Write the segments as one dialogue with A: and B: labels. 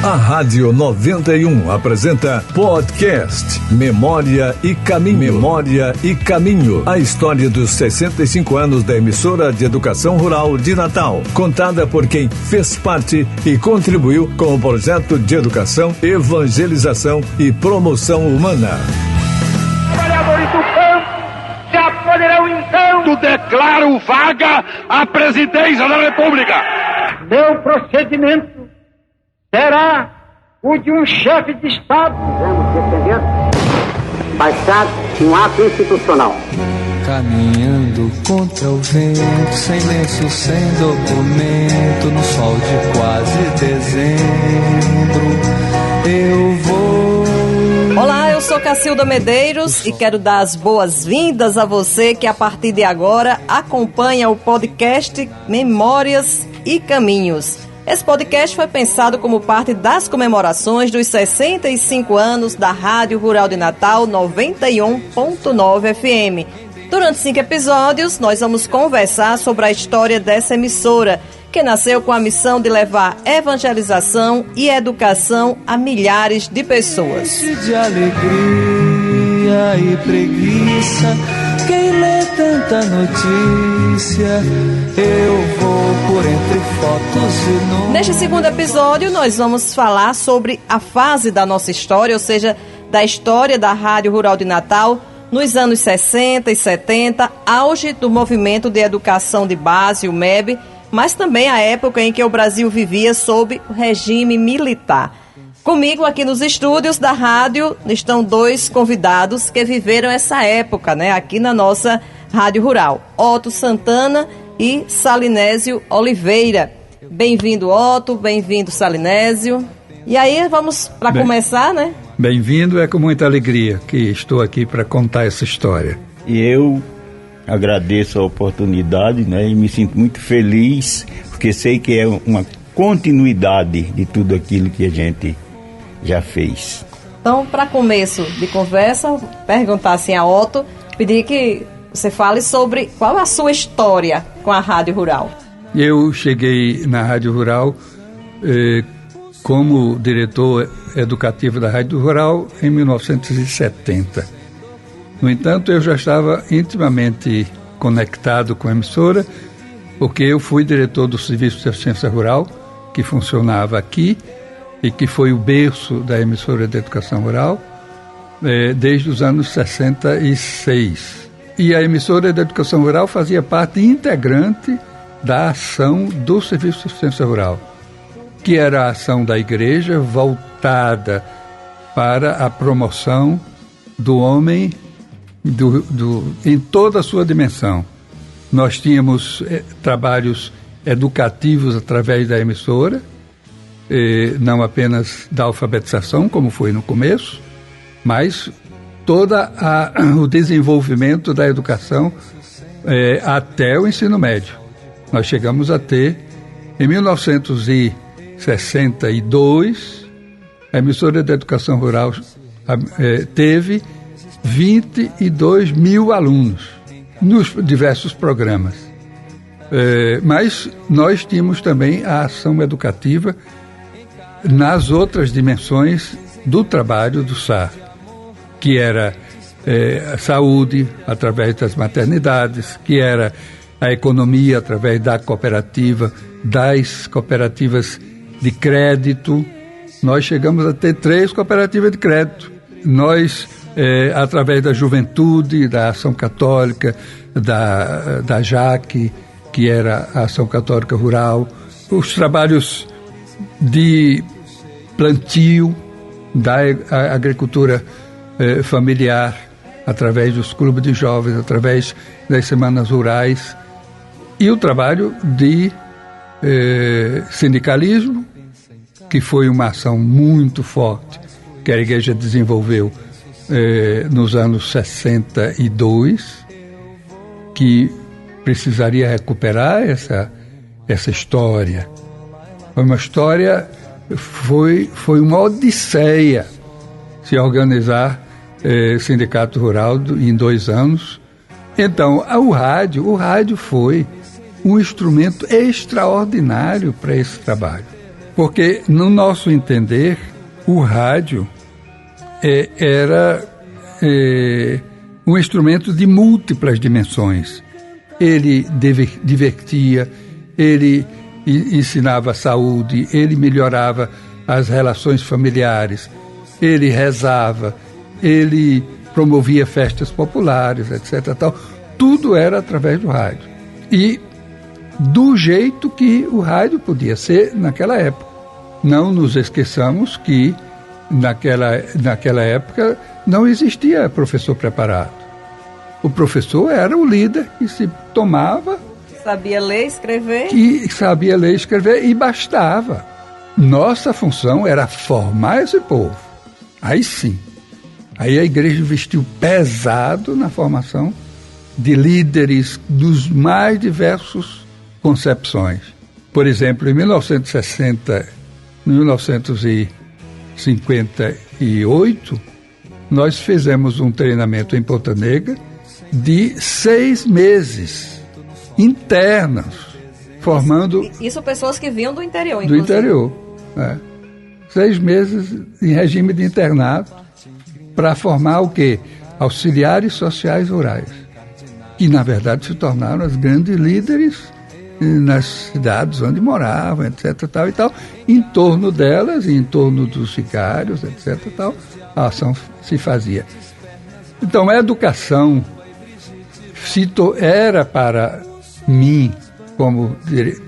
A: A Rádio 91 apresenta Podcast Memória e Caminho. Memória e Caminho. A história dos 65 anos da emissora de educação rural de Natal. Contada por quem fez parte e contribuiu com o projeto de educação, evangelização e promoção humana.
B: Trabalhadores do campo se apoderão então do declaro vaga à presidência da República. Meu procedimento será o de um chefe de Estado.
C: Devemos defender, baixar um ato institucional.
D: Caminhando contra o vento, sem lenço, sem documento, no sol de quase dezembro, eu vou.
E: Olá, eu sou Cacilda Medeiros e quero dar as boas-vindas a você que a partir de agora acompanha o podcast Memórias e Caminhos. Esse podcast foi pensado como parte das comemorações dos 65 anos da Rádio Rural de Natal 91.9 FM. Durante 5 episódios, nós vamos conversar sobre a história dessa emissora, que nasceu com a missão de levar evangelização e educação a milhares de pessoas.
D: De alegria e preguiça, quem lê tanta notícia, eu vou por entre fotos e nomes.
E: Neste segundo episódio, nós vamos falar sobre a fase da nossa história, ou seja, da história da Rádio Rural de Natal, nos anos 60 e 70, auge do movimento de educação de base, o MEB, mas também a época em que o Brasil vivia sob o regime militar. Comigo aqui nos estúdios da rádio estão 2 convidados que viveram essa época, aqui na nossa Rádio Rural. Otto Santana e Salinésio Oliveira. Bem-vindo, Otto, bem-vindo, Salinésio. E aí, vamos para começar,
F: Bem-vindo, é com muita alegria que estou aqui para contar essa história.
G: E eu agradeço a oportunidade, e me sinto muito feliz, porque sei que é uma continuidade de tudo aquilo que a gente já fez.
E: Então, para começo de conversa, perguntar assim a Otto, pedir que você fale sobre qual é a sua história com a Rádio Rural.
F: Eu cheguei na Rádio Rural como diretor educativo da Rádio Rural em 1970. No entanto, eu já estava intimamente conectado com a emissora, porque eu fui diretor do Serviço de Assistência Rural, que funcionava aqui e que foi o berço da emissora de educação rural desde os anos 66. E a emissora de educação rural fazia parte integrante da ação do Serviço de Assistência Rural, que era a ação da igreja voltada para a promoção do homem em toda a sua dimensão. Nós tínhamos trabalhos educativos através da emissora, não apenas da alfabetização, como foi no começo, mas todo o desenvolvimento da educação até o ensino médio. Nós chegamos a ter, em 1962, a emissora de educação rural teve 22 mil alunos nos diversos programas. Mas nós tínhamos também a ação educativa nas outras dimensões do trabalho do SAR, que era a saúde através das maternidades, que era a economia através das cooperativas de crédito. Nós chegamos a ter 3 cooperativas de crédito. Nós, através da juventude, da ação católica, da JAC, que era a ação católica rural, os trabalhos de plantio da agricultura familiar, através dos clubes de jovens, através das semanas rurais, e o trabalho de sindicalismo, que foi uma ação muito forte que a igreja desenvolveu nos anos 62, que precisaria recuperar essa história. Foi uma história, foi uma odisseia se organizar sindicato rural em 2 anos. Então, o rádio foi um instrumento extraordinário para esse trabalho. Porque, no nosso entender, o rádio era um instrumento de múltiplas dimensões. Ele divertia, ele ensinava a saúde, ele melhorava as relações familiares, ele rezava, ele promovia festas populares, etc. Tal. Tudo era através do rádio. E do jeito que o rádio podia ser naquela época. Não nos esqueçamos que naquela época não existia professor preparado. O professor era o líder que se tomava...
E: Sabia ler e escrever?
F: Que sabia ler e escrever e bastava. Nossa função era formar esse povo. Aí sim. Aí a igreja investiu pesado na formação de líderes dos mais diversos concepções. Por exemplo, em 1958, nós fizemos um treinamento em Ponta Negra de 6 meses internos, formando...
E: Isso pessoas que vinham do interior,
F: inclusive. Do interior, 6 meses em regime de internato para formar o quê? Auxiliares sociais rurais, que na verdade se tornaram os grandes líderes nas cidades onde moravam, etc. Tal e tal. Em torno delas, em torno dos vicários, etc. Tal, a ação se fazia. Então, a educação era para mim, como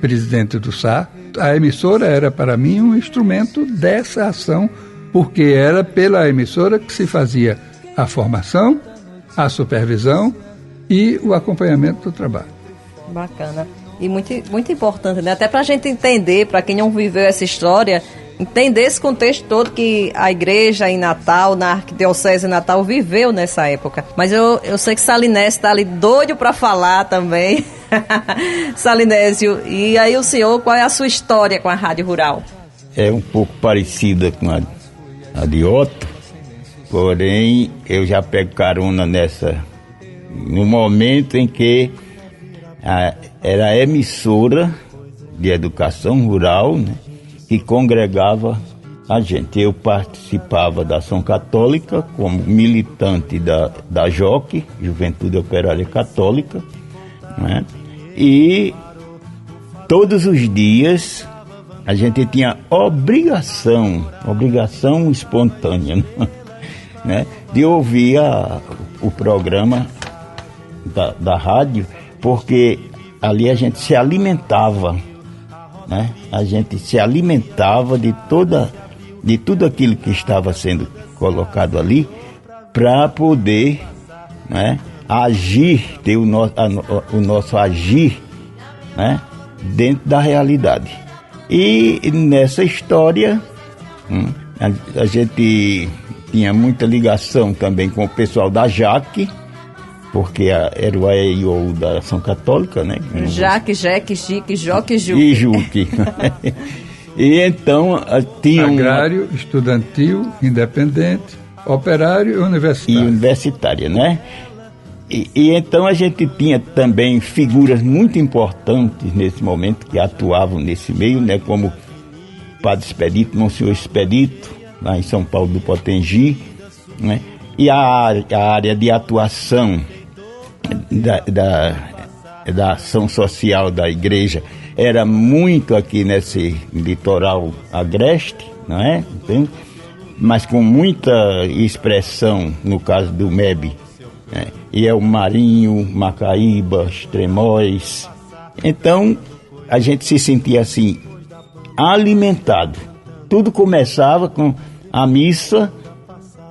F: presidente do SAR, a emissora era para mim um instrumento dessa ação, porque era pela emissora que se fazia a formação, a supervisão e o acompanhamento do trabalho.
E: Bacana. E muito importante, né? Até para a gente entender, para quem não viveu essa história, entender esse contexto todo que a igreja em Natal, na Arquidiocese de Natal, viveu nessa época. Mas eu sei que Salinésio está ali doido para falar também. Salinésio, e aí o senhor, qual é a sua história com a Rádio Rural?
G: É um pouco parecida com a de Otto, porém eu já pego carona no momento em que era a emissora de educação rural, né, que congregava a gente. Eu participava da ação católica como militante da JOC, Juventude Operária Católica, né, e todos os dias a gente tinha obrigação espontânea, né, de ouvir o programa da rádio, porque ali a gente se alimentava, né? A gente se alimentava de tudo aquilo que estava sendo colocado ali para poder, né, agir, ter o nosso agir, né, dentro da realidade. E nessa história a gente tinha muita ligação também com o pessoal da JAC, porque era o AEIO da Ação Católica, né?
E: JAC, JEC, JIC, JOC e JUC.
G: E JUC. E então tinha
F: agrário, estudantil, independente, operário e universitário.
G: E universitária, né? E então a gente tinha também figuras muito importantes nesse momento que atuavam nesse meio, né? Como o Padre Expedito, Monsenhor Expedito, lá em São Paulo do Potengi, né? E a área de atuação da ação social da igreja era muito aqui nesse litoral agreste, não é? Entende? Mas com muita expressão no caso do MEB, né? E é o Marinho, Macaíba, Extremóis. Então a gente se sentia assim alimentado. Tudo começava com a missa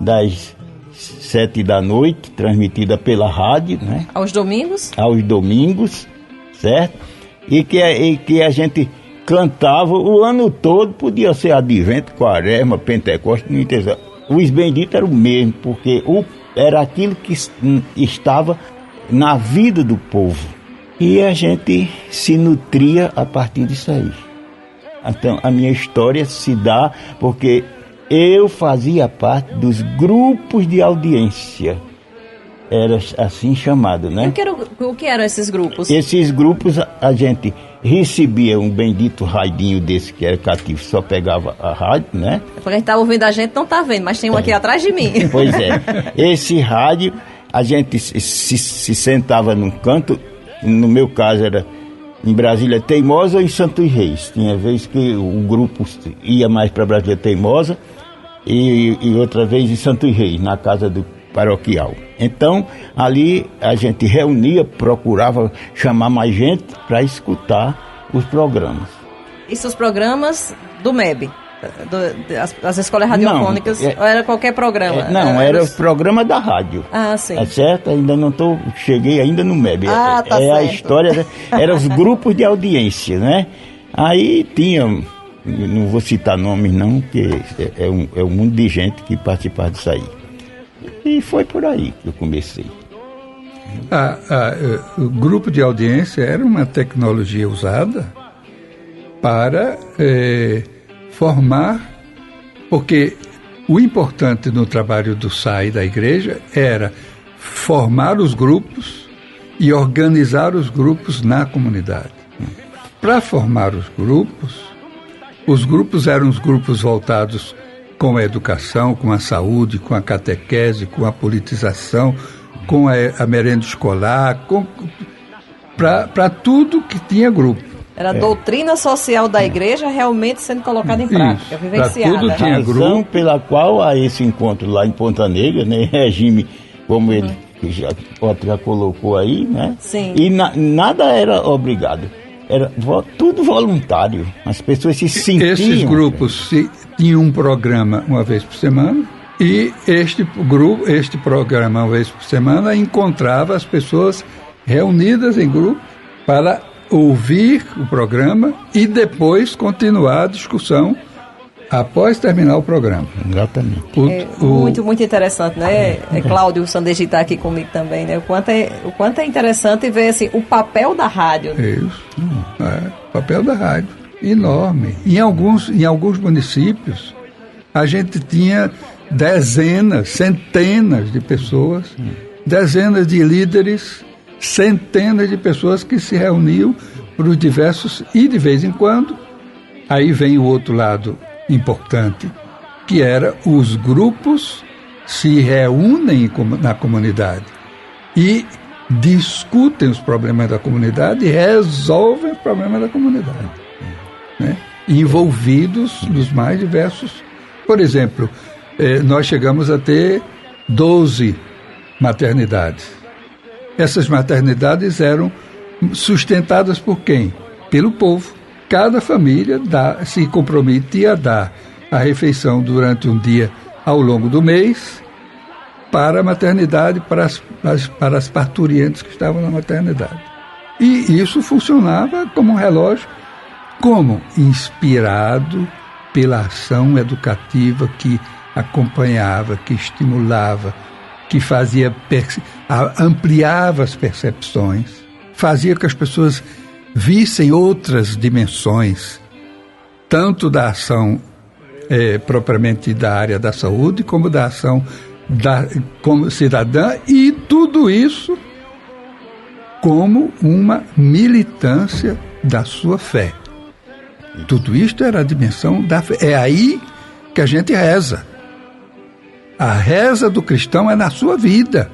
G: das 7 da noite, transmitida pela rádio, né?
E: Aos domingos?
G: Aos domingos, certo? E que a gente cantava o ano todo, podia ser Advento, Quaresma, Pentecostes, não interessa. Os benditos eram o mesmo, porque era aquilo que estava na vida do povo. E a gente se nutria a partir disso aí. Então, a minha história se dá porque eu fazia parte dos grupos de audiência. Era assim chamado, né?
E: O que eram esses grupos?
G: Esses grupos a gente recebia um bendito radinho desse que era cativo, só pegava a rádio, né?
E: Porque a gente tá ouvindo, a gente não tá vendo, mas tem um aqui atrás de mim.
G: Pois é, esse rádio, a gente se sentava num canto, no meu caso era em Brasília Teimosa ou em Santos Reis. Tinha vez que o grupo ia mais para Brasília Teimosa e outra vez em Santos Reis, na casa do paroquial. Então, ali a gente reunia, procurava chamar mais gente para escutar os programas.
E: Isso os programas do MEB? As escolas radiofônicas?
G: Não,
E: ou era qualquer programa?
G: Era o programa da rádio.
E: Ah, sim.
G: É certo? Ainda não cheguei ainda no MEB.
E: Ah, tá certo.
G: A história, eram os grupos de audiência, né? Aí tinha, não vou citar nomes não, porque é um mundo de gente que participava disso aí. E foi por aí que eu comecei.
F: O grupo de audiência era uma tecnologia usada para formar, porque o importante no trabalho do SAI da igreja era formar os grupos e organizar os grupos na comunidade. Para formar os grupos eram os grupos voltados com a educação, com a saúde, com a catequese, com a politização, com a merenda escolar, para tudo que tinha grupo.
E: Era a doutrina social da igreja realmente sendo colocada em prática, vivenciada.
G: Tudo tinha grupo pela qual há esse encontro lá em Ponta Negra, né? Regime, como ele já colocou aí, né?
E: Sim.
G: E nada era obrigado. Era tudo voluntário. As pessoas se sentiam...
F: Esses grupos tinham um programa uma vez por semana e este programa uma vez por semana encontrava as pessoas reunidas em grupo para ouvir o programa e depois continuar a discussão após terminar o programa.
G: Exatamente.
E: Muito interessante, né? Cláudio Sandeji está aqui comigo também, né? O quanto é interessante ver assim, o papel da rádio.
F: Isso, o papel da rádio, enorme. Em alguns municípios, a gente tinha dezenas, centenas de pessoas, dezenas de líderes, centenas de pessoas que se reuniam para os diversos, e de vez em quando, aí vem o outro lado importante, que era os grupos se reúnem na comunidade e discutem os problemas da comunidade e resolvem os problemas da comunidade, né? Envolvidos nos mais diversos. Por exemplo, nós chegamos a ter 12 maternidades. Essas maternidades eram sustentadas por quem? Pelo povo. Cada família se comprometia a dar a refeição durante um dia ao longo do mês para a maternidade, para as parturientes que estavam na maternidade. E isso funcionava como um relógio, como inspirado pela ação educativa que acompanhava, que estimulava, que ampliava as percepções, fazia que as pessoas vissem outras dimensões, tanto da ação propriamente da área da saúde, como da ação como cidadã, e tudo isso como uma militância da sua fé. Tudo isto era a dimensão da fé. É aí que a gente reza. A reza do cristão é na sua vida,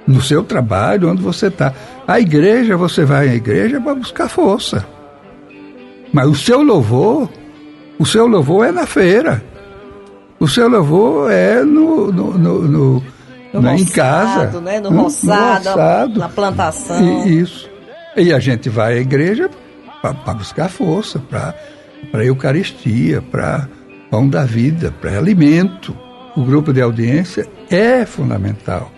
F: no seu trabalho, onde você está. A igreja, você vai à igreja para buscar força. Mas o seu louvor é na feira. O seu louvor é em casa.
E: Né? No roçado, na plantação.
F: Isso. E a gente vai à igreja para buscar força, para a Eucaristia, para pão da vida, para alimento. O grupo de audiência é fundamental.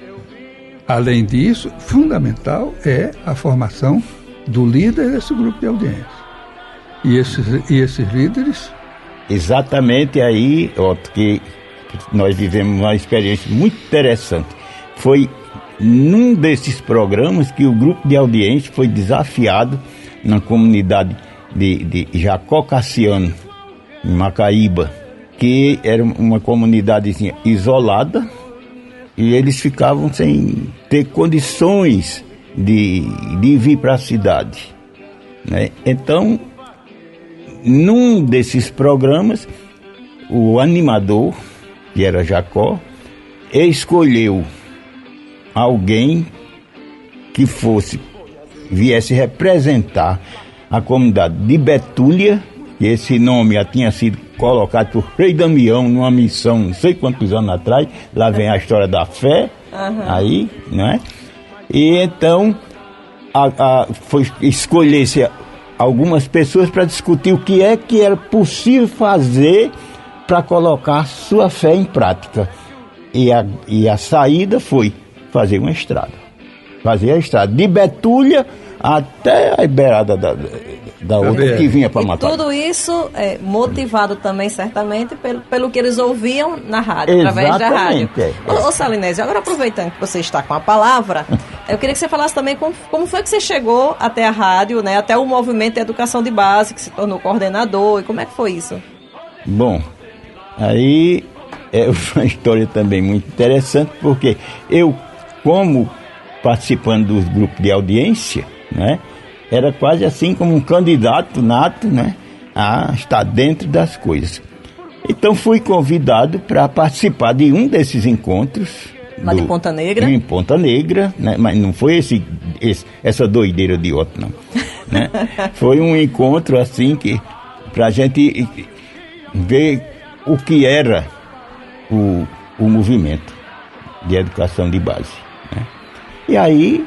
F: Além disso, fundamental é a formação do líder desse grupo de audiência. E esses líderes...
G: Exatamente aí, Otto, que nós vivemos uma experiência muito interessante. Foi num desses programas que o grupo de audiência foi desafiado na comunidade de Jacó Cassiano, em Macaíba, que era uma comunidadezinha isolada, e eles ficavam sem ter condições de vir para a cidade. né? Então, num desses programas, o animador, que era Jacó, escolheu alguém que viesse representar a comunidade de Betúlia, que esse nome já tinha sido colocado por Frei Damião numa missão, não sei quantos anos atrás. Lá vem a história da fé, aí, não é? E então foi escolher-se algumas pessoas para discutir o que era possível fazer para colocar sua fé em prática. E a saída foi fazer uma estrada. Fazer a estrada de Betúlia até a beirada da outra que vinha para matar.
E: Tudo isso é motivado também, certamente, pelo que eles ouviam na rádio, através da rádio. Ô Salinésio, agora aproveitando que você está com a palavra, eu queria que você falasse também como foi que você chegou até a rádio, né, até o movimento de educação de base, que se tornou coordenador, e como é que foi isso?
G: Bom, aí é uma história também muito interessante, porque eu, como participando dos grupos de audiência, né, era quase assim como um candidato nato, né, a estar dentro das coisas. Então fui convidado para participar de um desses encontros.
E: Lá de Ponta Negra?
G: Em Ponta Negra, né, mas não foi essa doideira de outro, não. Né? Foi um encontro assim que para a gente ver o que era o movimento de educação de base. Né? E aí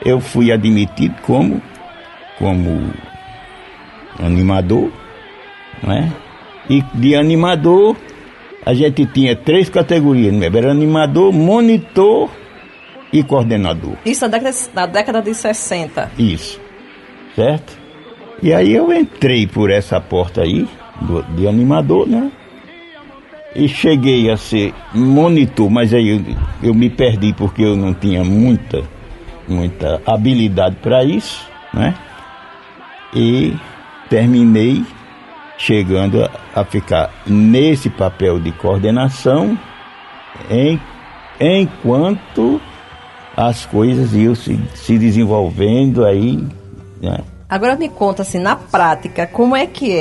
G: eu fui admitido como animador, né? E de animador a gente tinha 3 categorias, né? Era animador, monitor e coordenador.
E: Isso na década de 60.
G: Isso, certo? E aí eu entrei por essa porta aí, de animador, né? E cheguei a ser monitor, mas aí eu me perdi porque eu não tinha muita habilidade para isso, né? E terminei chegando a ficar nesse papel de coordenação enquanto as coisas iam se desenvolvendo aí, né?
E: Agora me conta assim, na prática, como é que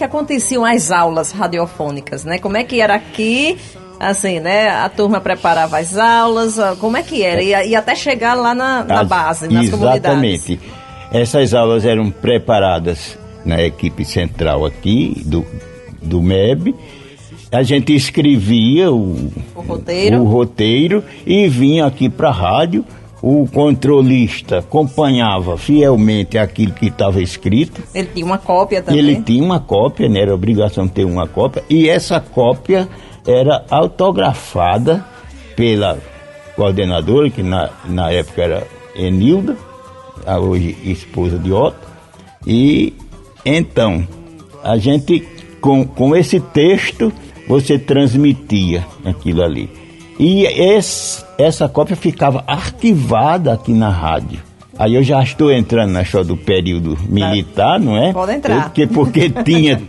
E: aconteciam as aulas radiofônicas, né? Como é que era aqui, assim, né? A turma preparava as aulas, como é que era? E até chegar lá na base, nas comunidades.
G: Exatamente. Essas aulas eram preparadas na equipe central aqui, do MEB. A gente escrevia o roteiro e vinha aqui para a rádio. O controlista acompanhava fielmente aquilo que estava escrito.
E: Ele tinha uma cópia também?
G: Ele tinha uma cópia, né? Era obrigação ter uma cópia. E essa cópia era autografada pela coordenadora, que na época era Enilda, a hoje esposa de Otto. E então, a gente, com esse texto, você transmitia aquilo ali. E essa cópia ficava arquivada aqui na rádio. Aí eu já estou entrando na história do período militar, não é?
E: Pode entrar.
G: Porque tinha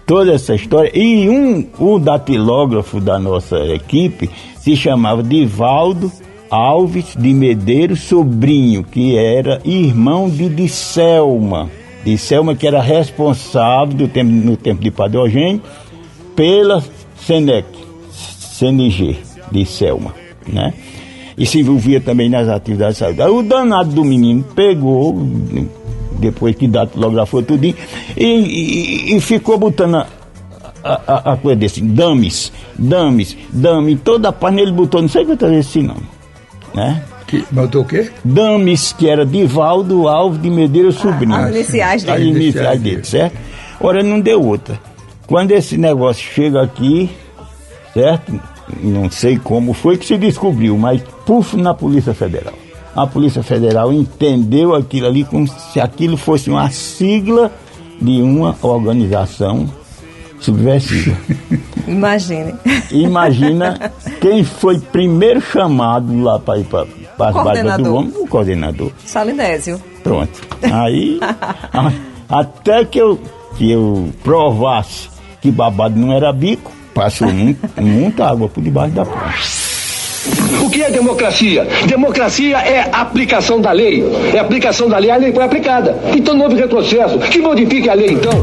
G: toda essa história. E o datilógrafo da nossa equipe se chamava Divaldo Alves de Medeiros Sobrinho, que era irmão de Disselma. Disselma, que era responsável no tempo de Padre Eugênio pela CNG de Selma, né? E se envolvia também nas atividades de saúde. Aí o danado do menino pegou, depois que datilografou tudinho, e ficou botando a coisa desse, dames, toda a página ele botou, não sei quantas vezes esse nome, né?
F: Botou o quê?
G: Dames, que era Divaldo Alves de Medeiros Sobrinho.
E: As iniciais dele.
G: As iniciais dele, certo? Ora, não deu outra. Quando esse negócio chega aqui, certo? Não sei como foi que se descobriu, mas puf, na Polícia Federal. A Polícia Federal entendeu aquilo ali como se aquilo fosse uma sigla de uma organização subversiva. Imagina quem foi primeiro chamado lá para ir para as bases do homem, o coordenador.
E: Salinésio.
G: Pronto. Aí, até que eu provasse que babado não era bico, passou muita água por debaixo da ponte.
H: O que é democracia? Democracia é a aplicação da lei. É a aplicação da lei, a lei foi aplicada. Então não houve retrocesso. Que modifique a lei, então.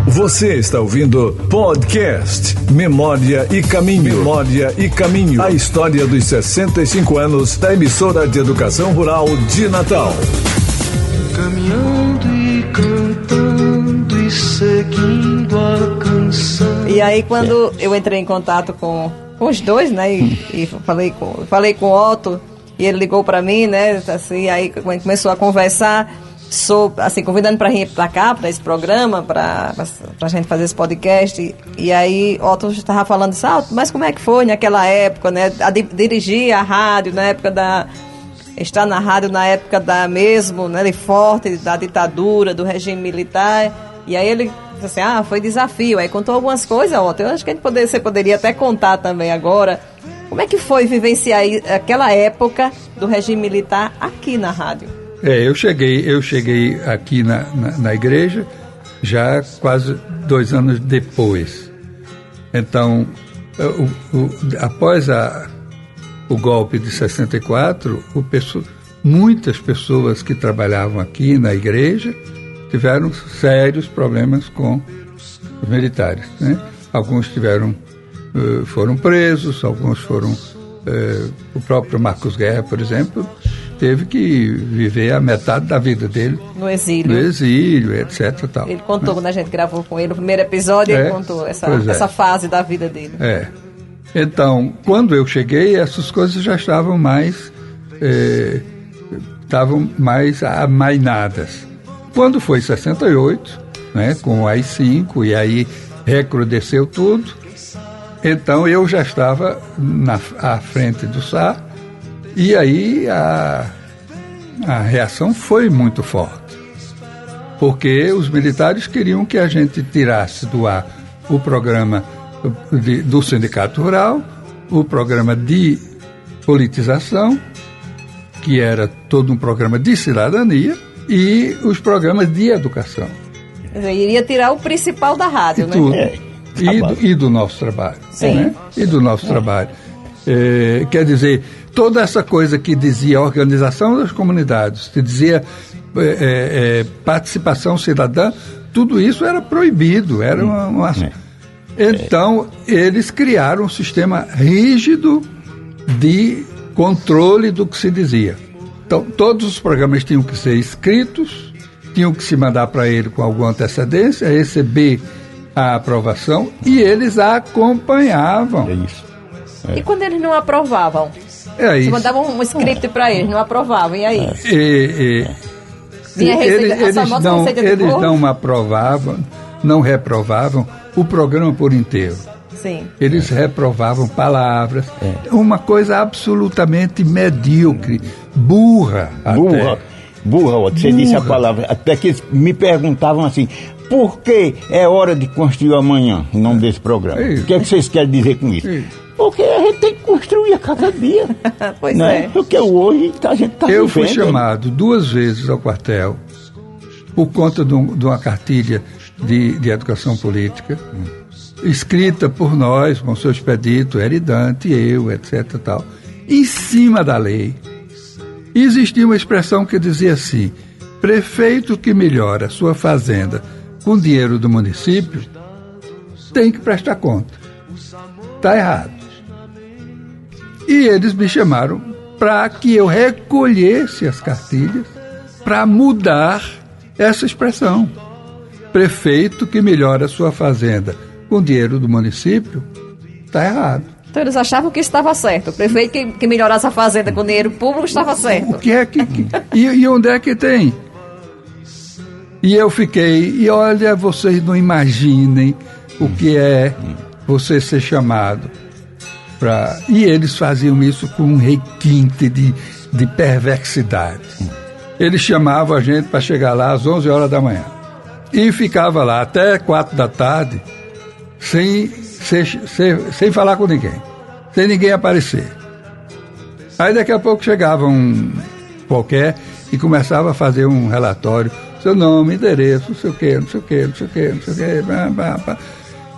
A: Você está ouvindo podcast Memória e Caminho. Memória e Caminho. A história dos 65 anos da emissora de educação rural de Natal.
D: Caminhando e cantando e seguindo a canção.
E: E aí quando eu entrei em contato com os dois, né, e falei com o Otto, e ele ligou para mim, né, assim, aí começou a conversar, assim, convidando para vir para cá, para esse programa, para a gente fazer esse podcast, e aí Otto estava falando assim, mas como é que foi naquela época, né, dirigir a rádio na época estar na rádio na época mesmo, né, de forte, da ditadura, do regime militar, e aí ele disse assim, foi desafio, aí contou algumas coisas, Otto, eu acho que você poderia até contar também agora, como é que foi vivenciar aquela época do regime militar aqui na rádio?
F: Eu cheguei aqui na igreja já quase 2 anos depois. Então, após o golpe de 64, muitas pessoas que trabalhavam aqui na igreja tiveram sérios problemas com os militares, né? Alguns foram presos, alguns foram... o próprio Marcos Guerra, por exemplo, teve que viver a metade da vida dele
E: no exílio,
F: etc. Tal,
E: ele contou,
F: né?
E: Quando a gente gravou com ele, no primeiro episódio, ele contou essa fase da vida dele.
F: Então, quando eu cheguei, essas coisas já estavam mais amainadas. Quando foi 68, né, com o AI-5, e aí recrudesceu tudo, então eu já estava à frente do SAR, e aí a reação foi muito forte, porque os militares queriam que a gente tirasse do ar o programa do Sindicato Rural, o programa de politização, que era todo um programa de cidadania, e os programas de educação.
E: Iria tirar o principal da rádio, né?
F: Tudo. E do nosso trabalho.
E: Sim.
F: Né? E do nosso trabalho. Quer dizer, toda essa coisa que dizia organização das comunidades, que dizia participação cidadã, tudo isso era proibido. Era Então, eles criaram um sistema rígido de controle do que se dizia. Então, todos os programas tinham que ser escritos, tinham que se mandar para ele com alguma antecedência, receber a aprovação, e eles acompanhavam.
G: É isso.
E: E quando eles não aprovavam? Você mandava um script para eles, não aprovavam, e aí?
F: Eles não reprovavam o programa por inteiro.
E: Sim.
F: Eles reprovavam palavras, uma coisa absolutamente medíocre, burra.
G: Burra, você disse a palavra. Até que eles me perguntavam assim, por que é hora de construir amanhã, em nome desse programa? O que é que vocês querem dizer com isso? Porque a gente tem que construir a cada dia.
E: Pois
G: né? Porque hoje a gente está
F: Eu fui chamado 2 vezes ao quartel por conta de uma cartilha de educação política, escrita por nós, com seu expedito, Eridante, eu, etc. tal, em cima da lei. E existia uma expressão que dizia assim: prefeito que melhora a sua fazenda com dinheiro do município tem que prestar conta. Está errado. E eles me chamaram para que eu recolhesse as cartilhas para mudar essa expressão. Prefeito que melhora a sua fazenda com dinheiro do município está errado.
E: Então eles achavam que estava certo. O prefeito que melhorasse a fazenda com dinheiro público estava certo.
F: O que é que... E onde é que tem? E eu fiquei... E olha, vocês não imaginem o que é você ser chamado para... E eles faziam isso com um requinte de perversidade. Eles chamavam a gente para chegar lá às 11 horas da manhã. E ficava lá até 4 da tarde sem falar com ninguém, sem ninguém aparecer. Aí daqui a pouco chegava um qualquer e começava a fazer um relatório, seu nome, endereço, não sei o quê.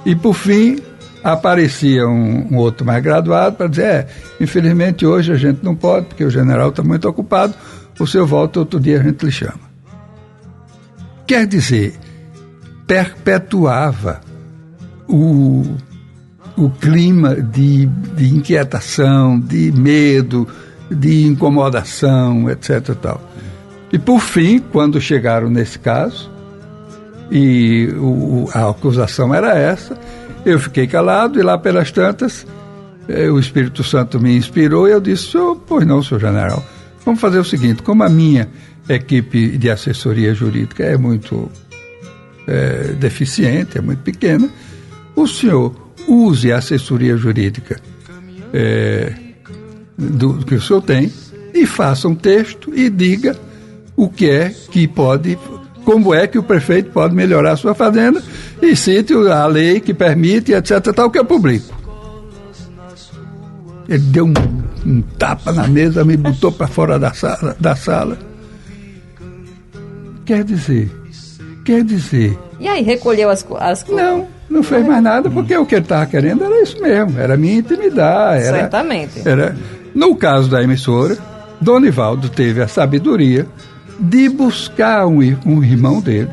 F: E por fim aparecia um outro mais graduado para dizer, infelizmente hoje a gente não pode, porque o general está muito ocupado, o senhor volta, outro dia a gente lhe chama. Quer dizer, perpetuava o clima de inquietação, de medo, de incomodação, etc. e tal. E por fim, quando chegaram nesse caso, e a acusação era essa, eu fiquei calado e lá pelas tantas o Espírito Santo me inspirou e eu disse, pois não, senhor general, vamos fazer o seguinte, como a minha equipe de assessoria jurídica é muito deficiente, é muito pequena, o senhor use a assessoria jurídica que o senhor tem e faça um texto e diga o que é que pode, como é que o prefeito pode melhorar a sua fazenda e cite a lei que permite, etc, tal, que eu publico. Ele deu um tapa na mesa, me botou para fora da sala. Quer dizer.
E: E aí, recolheu as coisas?
F: Não fez mais nada, porque o que ele estava querendo era isso mesmo, era a minha intimidade.
E: Certamente.
F: No caso da emissora, Donivaldo teve a sabedoria de buscar um irmão dele,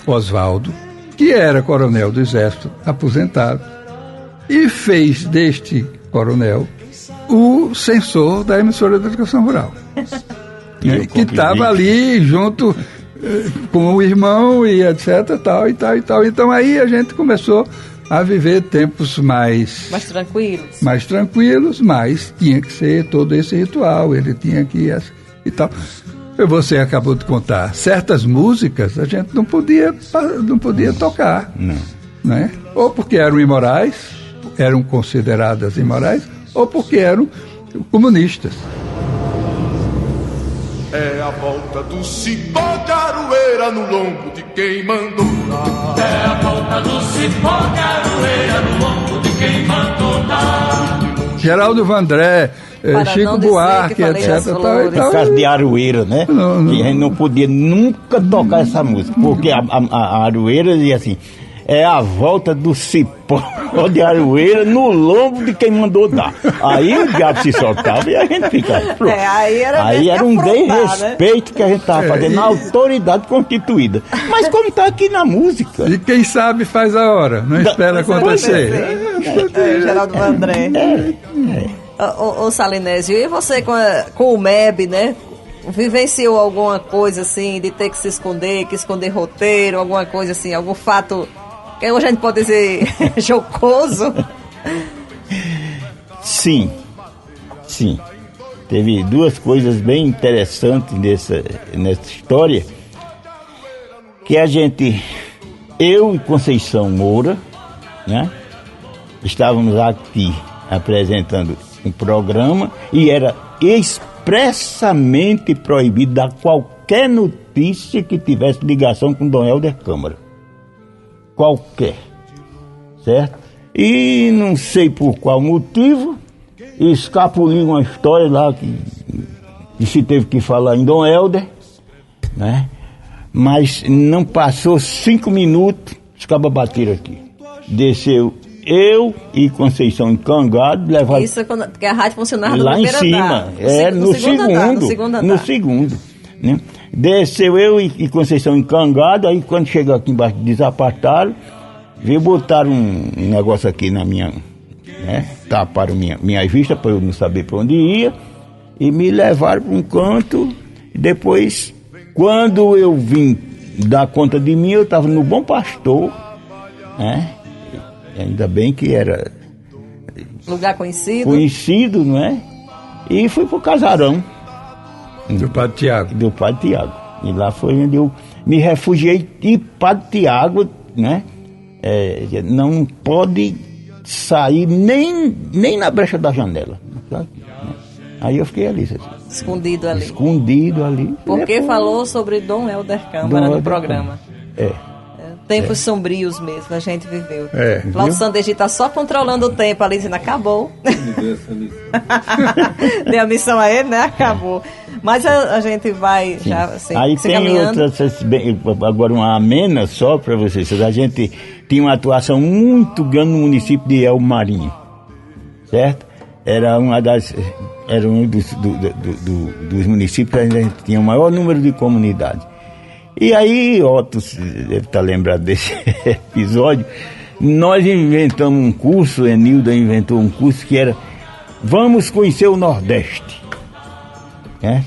F: Oswaldo, que era coronel do Exército aposentado, e fez deste coronel o censor da emissora da Educação Rural, que estava ali junto com o irmão e etc, tal. Então aí a gente começou a viver tempos mais tranquilos, mas tinha que ser todo esse ritual, ele tinha que ir e tal. Você acabou de contar, certas músicas a gente não podia tocar, né? Ou porque eram imorais, eram consideradas imorais, ou porque eram comunistas.
D: É a volta do cipó de aroeira no lombo de quem mandou dar. É a volta do cipó de aroeira no lombo de quem mandou dar.
F: Geraldo Vandré, Chico Buarque, etc.
G: Por causa de Aroeira, né? E a gente não podia nunca tocar essa música, porque a Aroeira dizia assim, é a volta do cipó de Aroeira no lombo de quem mandou dar. Aí o diabo se soltava e a gente ficava. Aí era um desrespeito, né? Que a gente estava fazendo na autoridade constituída. Mas como está aqui na música.
F: E quem sabe faz a hora, não espera acontecer.
E: Geraldo Vandré. Ô Salinésio, e você com o MEB, né? Vivenciou alguma coisa assim de ter que se esconder, roteiro, alguma coisa assim, algum fato que hoje a gente pode dizer jocoso? Sim.
G: Teve duas coisas bem interessantes nessa história, que eu e Conceição Moura, né? Estávamos aqui apresentando um programa e era expressamente proibido dar qualquer notícia que tivesse ligação com Dom Helder Câmara. Qualquer. Certo? E não sei por qual motivo, escapuliu uma história lá que se teve que falar em Dom Helder, né? Mas não passou 5 minutos, os cabas bateram aqui. Desceu eu e Conceição Encangado, levaram.
E: Isso é porque a rádio funcionava no
G: lá em cima, no segundo, né? Desceu eu e Conceição Encangado, aí quando chegou aqui embaixo desapartaram, veio botar um negócio aqui na minha, né? Taparam minha vista para eu não saber para onde ia e me levaram para um canto. E depois, quando eu vim dar conta de mim, eu estava no Bom Pastor, né? Ainda bem que era
E: lugar conhecido,
G: não é? E fui pro casarão
F: do Padre
G: Tiago. E lá foi onde eu me refugiei. E Padre Tiago, né? Não pode sair nem na brecha da janela, sabe? Aí eu fiquei ali,
E: escondido ali.
G: Porque
E: falou sobre Dom Helder Câmara no programa. Tempos sombrios mesmo, a gente viveu.
F: É,
E: Cláudio Sandegi está só controlando o tempo ali, dizendo, acabou. Deu a missão a ele, né? Acabou. Mas a gente vai já assim,
G: aí
E: se
G: tem
E: caminhando.
G: outra, agora uma amena só para vocês. A gente tinha uma atuação muito grande no município de Elmo Marinho, certo? Era um dos municípios que a gente tinha o maior número de comunidades. E aí, Otto deve estar lembrado desse episódio, nós inventamos um curso, Enilda inventou um curso que era Vamos Conhecer o Nordeste. Né?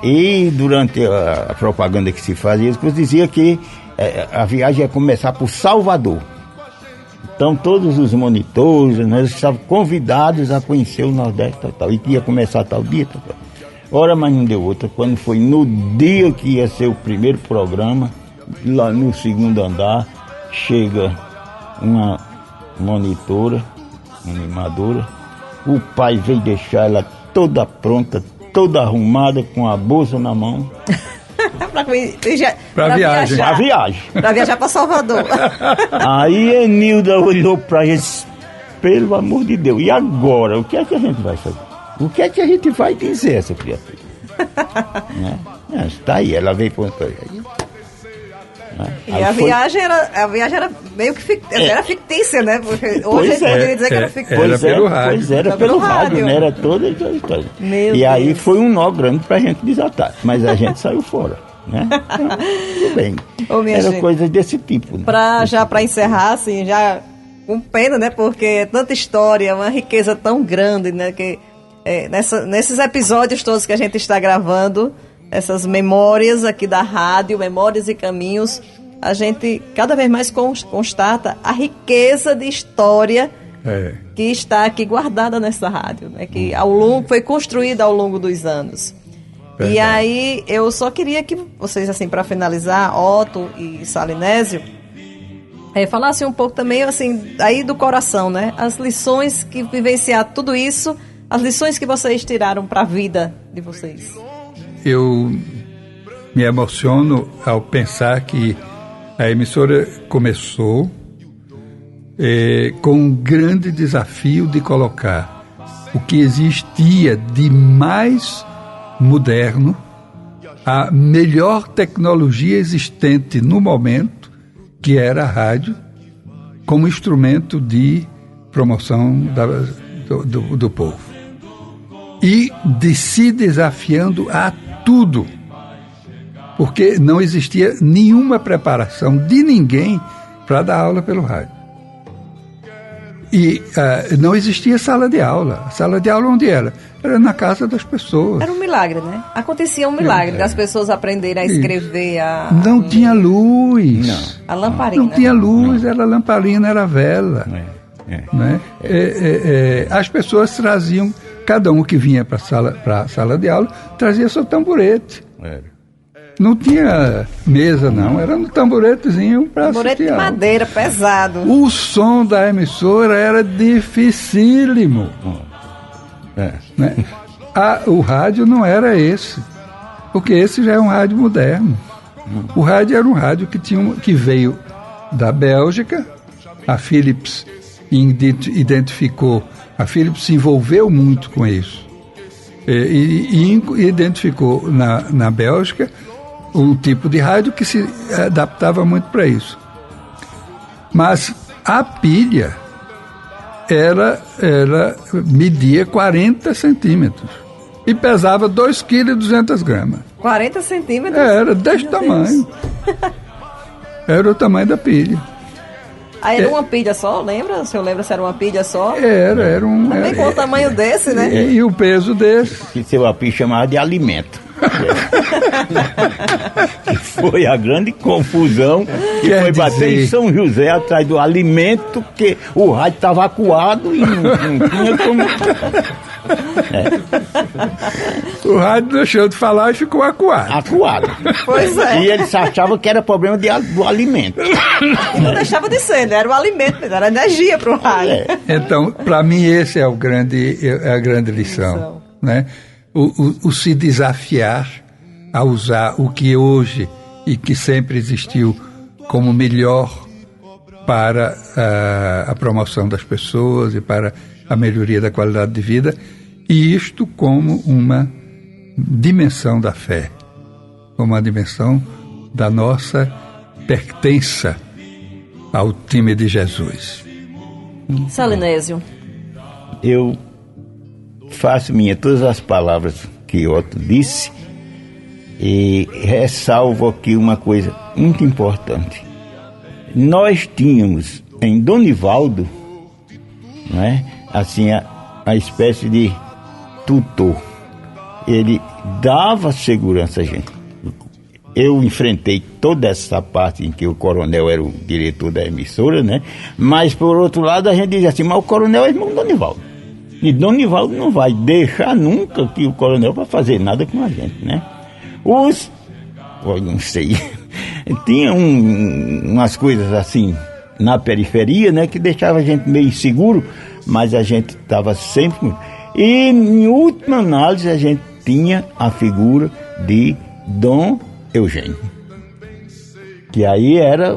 G: E durante a propaganda que se fazia, eles diziam que a viagem ia começar por Salvador. Então todos os monitores, nós estavam convidados a conhecer o Nordeste, tal, e que ia começar tal dia, tal. Ora, mas não deu outra. Quando foi no dia que ia ser o primeiro programa, lá no segundo andar, chega uma monitora, uma animadora, o pai veio deixar ela toda pronta, toda arrumada, com a bolsa na mão.
F: Pra viagem.
G: Pra viagem.
E: Pra viajar pra Salvador.
G: Aí Enilda olhou pra gente, pelo amor de Deus, e agora? O que é que a gente vai fazer? O que é que a gente vai dizer, essa criatura? Né? Está aí, ela veio para aí.
E: E a viagem era meio que era fictícia, né? Porque hoje a gente poderia dizer que era fictícia.
F: Era pelo rádio.
G: Pois era pelo rádio, né? Era toda a história.
E: Meu
G: e
E: Deus.
G: aí foi um nó grande pra gente desatar, mas a gente saiu fora, né? Então, tudo bem. Era
E: gente,
G: coisa desse tipo. Né?
E: Pra encerrar, assim, já com pena, né? Porque é tanta história, uma riqueza tão grande, né? Que nesses episódios todos que a gente está gravando, essas memórias aqui da rádio, Memórias e Caminhos, a gente cada vez mais constata a riqueza de história que está aqui guardada nessa rádio, né? Que foi construída ao longo dos anos. Verdade. E aí eu só queria que vocês, assim, para finalizar, Otto e Salinésio, falassem um pouco também, assim, aí do coração, né? As lições que vivenciar tudo isso, as lições que vocês tiraram para a vida de vocês.
F: Eu me emociono ao pensar que a emissora começou com um grande desafio de colocar o que existia de mais moderno, a melhor tecnologia existente no momento, que era a rádio, como instrumento de promoção do povo. E de se desafiando a tudo, porque não existia nenhuma preparação de ninguém para dar aula pelo rádio. E não existia sala de aula. A sala de aula onde era? Era na casa das pessoas.
E: Era um milagre, né? Acontecia um milagre das pessoas aprenderem a escrever.
F: Não tinha luz.
G: Não.
E: A lamparina.
F: Não tinha luz, era lamparina, era vela. Né? As pessoas traziam, cada um que vinha para a sala de aula, trazia seu tamborete. Não tinha mesa, não. Era um tamboretezinho para assistir.
E: Tamborete de madeira, pesado.
F: O som da emissora era dificílimo. Né? O rádio não era esse, porque esse já é um rádio moderno. O rádio era um rádio que veio da Bélgica. A Philips identificou, a Philips se envolveu muito com isso. E identificou na Bélgica um tipo de rádio que se adaptava muito para isso. Mas a pilha, ela media 40 centímetros e pesava 2,2 kg.
E: 40 centímetros?
F: Era deste tamanho. Era o tamanho da pilha.
E: Aí era uma pilha só, lembra? O senhor lembra se era uma pilha só?
F: Era um...
E: Também com o tamanho desse, né?
F: E o peso desse.
G: Que seu apio chamava de alimento. Que foi a grande confusão que foi bater em São José atrás do alimento, porque o rádio estava acuado e não tinha como...
F: O rádio deixou de falar e ficou acuado.
E: Pois é.
G: E eles achavam que era problema do alimento.
E: Não deixava de ser, né? Era o alimento, era energia para o rádio.
F: Então, para mim, esse é a grande lição. Né? O se desafiar a usar o que hoje e que sempre existiu como melhor para a promoção das pessoas e para a melhoria da qualidade de vida, e isto como uma dimensão da fé, como uma dimensão da nossa pertença ao time de Jesus.
E: Salinésio.
G: Eu faço minha todas as palavras que Otto disse e ressalvo aqui uma coisa muito importante. Nós tínhamos em Donivaldo, né, assim, a espécie de tutor. Ele dava segurança a gente. Eu enfrentei toda essa parte em que o coronel era o diretor da emissora, né? Mas, por outro lado, a gente dizia assim, mas o coronel é irmão do Donivaldo. E Donivaldo não vai deixar nunca que o coronel vai fazer nada com a gente, né? Eu não sei, tinha umas coisas assim na periferia, né? Que deixava a gente meio inseguro, mas a gente estava sempre... E, em última análise, a gente tinha a figura de Dom Eugênio, que aí era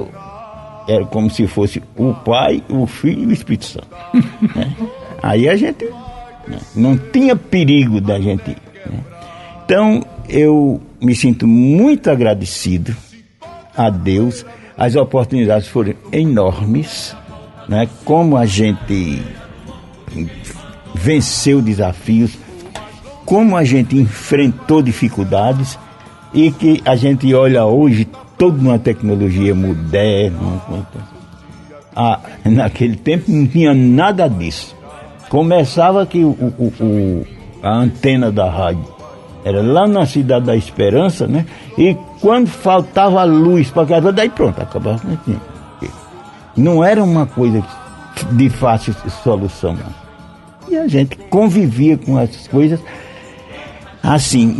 G: como se fosse o Pai, o Filho e o Espírito Santo, né? Aí a gente, né, não tinha perigo da gente, né? Então eu me sinto muito agradecido a Deus. As oportunidades foram enormes, né? Como a gente venceu desafios, como a gente enfrentou dificuldades, e que a gente olha hoje toda uma tecnologia moderna. Naquele tempo não tinha nada disso. Começava que a antena da rádio era lá na Cidade da Esperança, né? E quando faltava luz para casa, daí pronto, acabava. Não era uma coisa de fácil solução, não. E a gente convivia com essas coisas. Assim,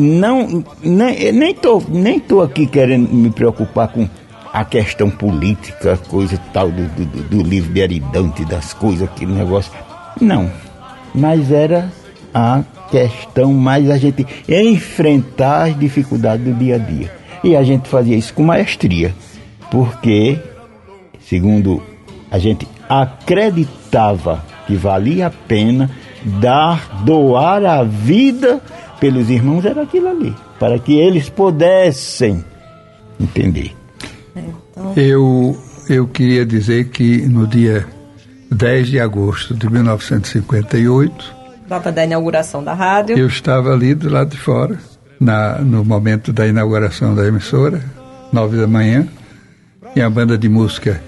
G: nem tô aqui querendo me preocupar com a questão política, coisa tal do livro de Aridante, das coisas, aquele negócio. Não, mas era a questão mais a gente enfrentar as dificuldades do dia a dia. E a gente fazia isso com maestria, porque, segundo a gente acreditava que valia a pena doar a vida pelos irmãos, era aquilo ali, para que eles pudessem entender.
F: Então... Eu queria dizer que no dia 10 de agosto de 1958,
E: data da inauguração da rádio,
F: eu estava ali do lado de fora, no momento da inauguração da emissora, 9 da manhã, e a banda de música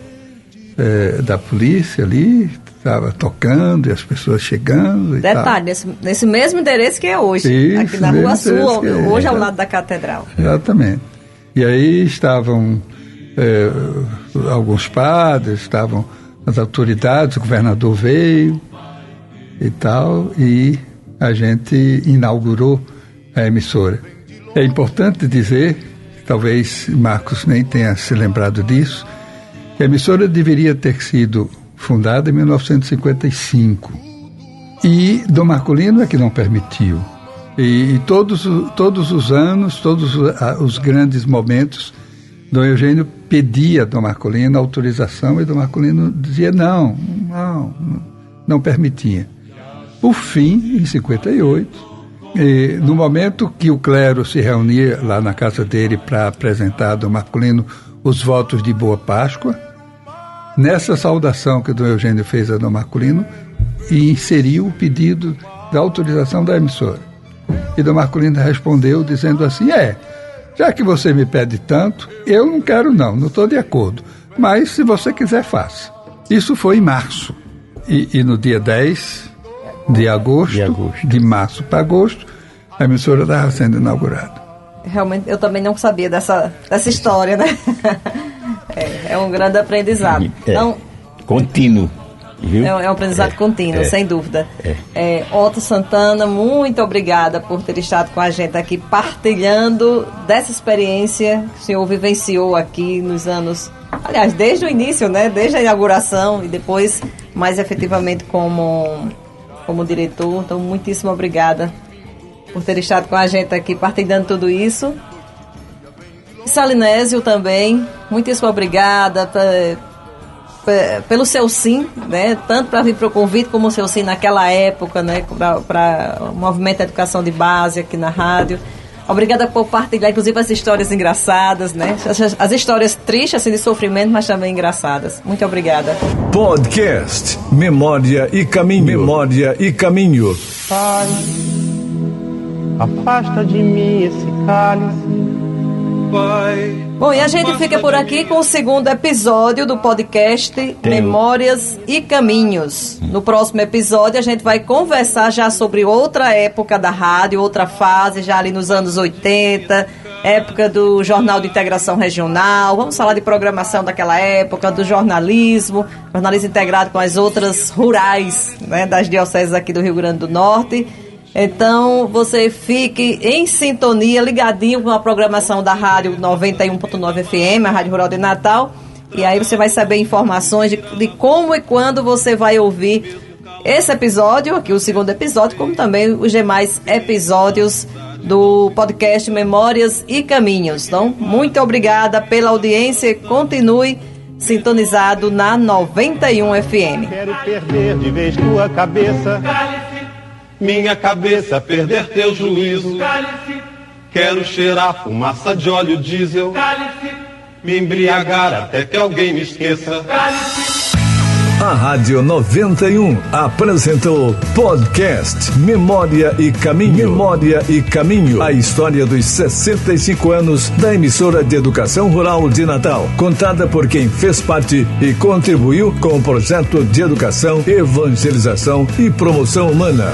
F: da polícia ali estava tocando e as pessoas chegando e
E: detalhe, nesse mesmo endereço que é hoje,
F: isso,
E: aqui na Rua Sul, hoje ao
F: lado
E: lado da Catedral.
F: Exatamente. E aí estavam alguns padres, estavam as autoridades, o governador veio e tal, e a gente inaugurou a emissora. É importante dizer, talvez Marcos nem tenha se lembrado disso, que a emissora deveria ter sido fundada em 1955. E Dom Marcolino é que não permitiu. E todos os anos, todos os grandes momentos, Dom Eugênio pedia a Dom Marcolino autorização e Dom Marcolino dizia não permitia. Por fim, em 58, no momento que o clero se reunia lá na casa dele para apresentar a Dom Marcolino os votos de Boa Páscoa, nessa saudação que Dom Eugênio fez a Dom Marcolino, e inseriu o pedido da autorização da emissora. E Dom Marcolino respondeu dizendo assim, já que você me pede tanto, eu não quero não estou de acordo, mas se você quiser, faça. Isso foi em março, e no dia 10 de agosto, de março para agosto, a emissora estava sendo inaugurada.
E: Realmente, eu também não sabia dessa história, né? É um grande aprendizado. Então,
G: contínuo. Viu?
E: É um aprendizado contínuo, sem dúvida. Otto Santana, muito obrigada por ter estado com a gente aqui, partilhando dessa experiência que o senhor vivenciou aqui nos anos... Aliás, desde o início, né? Desde a inauguração e depois, mais efetivamente, como diretor. Então, muitíssimo obrigada por ter estado com a gente aqui, partilhando tudo isso. Salinésio também, muitíssimo obrigada pelo seu sim, né? Tanto para vir para o convite como o seu sim naquela época, né? Para o movimento da educação de base aqui na rádio. Obrigada por partilhar, inclusive, as histórias engraçadas, né? As histórias tristes, assim, de sofrimento, mas também engraçadas. Muito obrigada.
A: Podcast Memória e Caminho. Memória e Caminho.
I: Pai, afasta de mim esse cálice. Pai.
E: Bom, e a gente fica por aqui com o segundo episódio do podcast Memórias e Caminhos. No próximo episódio a gente vai conversar já sobre outra época da rádio, outra fase, já ali nos anos 80, época do Jornal de Integração Regional. Vamos falar de programação daquela época, do jornalismo integrado com as outras rurais, né, das dioceses aqui do Rio Grande do Norte. Então, você fique em sintonia, ligadinho com a programação da Rádio 91.9 FM, a Rádio Rural de Natal. E aí você vai saber informações de como e quando você vai ouvir esse episódio, aqui o segundo episódio, como também os demais episódios do podcast Memórias e Caminhos. Então, muito obrigada pela audiência e continue sintonizado na 91 FM.
I: Quero perder de vez tua cabeça. Minha cabeça, perder teu juízo. Cálice. Quero cheirar fumaça de óleo diesel. Cálice. Me embriagar até que alguém me esqueça. Cálice.
A: A Rádio 91 apresentou podcast Memória e Caminho. Memória e Caminho. A história dos 65 anos da emissora de educação rural de Natal. Contada por quem fez parte e contribuiu com o projeto de educação, evangelização e promoção humana.